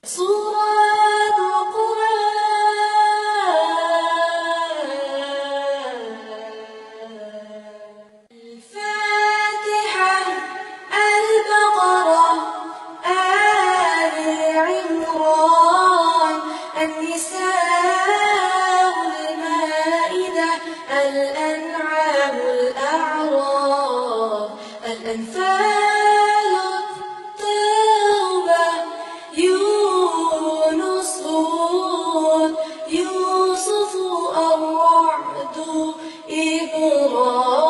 سورة القرآن الفاتحة البقرة آل عمران النساء المائدة الأنعام الأعراف الأنفال التوبة يونس هود يوسف الرعد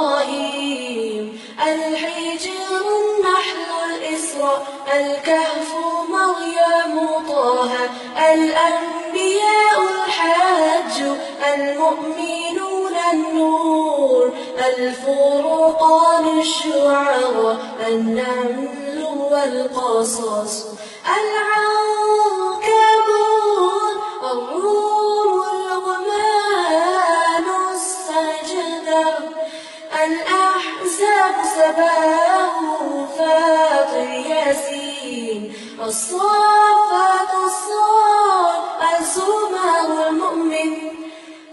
إبراهيم الحجر النحل الإسراء الكهف مريم طه الأنبياء الحج المؤمنون النور الفرقان الشعراء النمل والقصص العنكبوت الروم اللقمان السجدة الأحزاب سباه فاطر ياسين الصافات الصاد الزمر المؤمن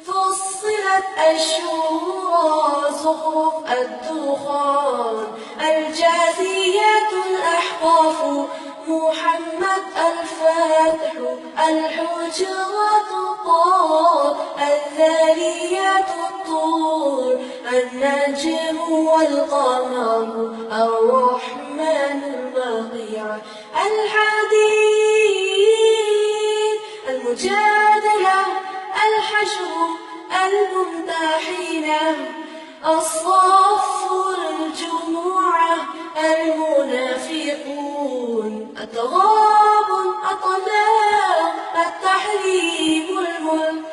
فصلت الشورى زخرف الدخان الجاثيات الأحقاف محمد الفاتح الحجرات الطار الذاريات الطور النجم والقمر الرحمن البقيع الحديد المجادلة الحشر الممتحنة الصف الجموعة المنافقون التغابن الطلاق التحريم الملك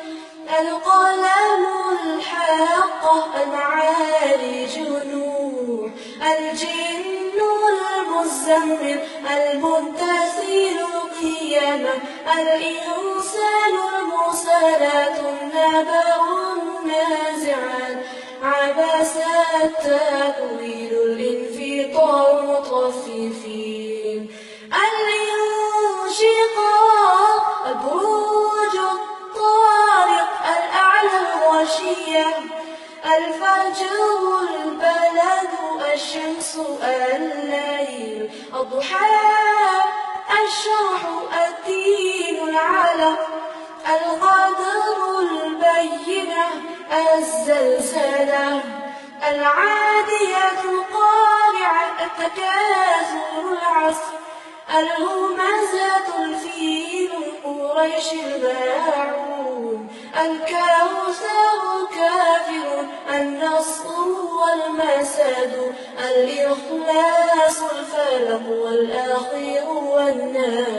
القلم الحاقة المعارج نوح الجن المزمل المنتثر القيامة الإنسان المرسلات النبأ النازعات عبس التأويل الانفطار المطففين الانشقاق البروج الطارق الأعلى الغشية الفجر البلد الشمس الليل الضحى الشرح الدين العلق القدر البينة الزلزلة العادية القارعة التكاثر العصر الهمزة الفيل قريش الماعون الكوثر كافر النصر والمسد الإخلاص الفلق والأخير والناس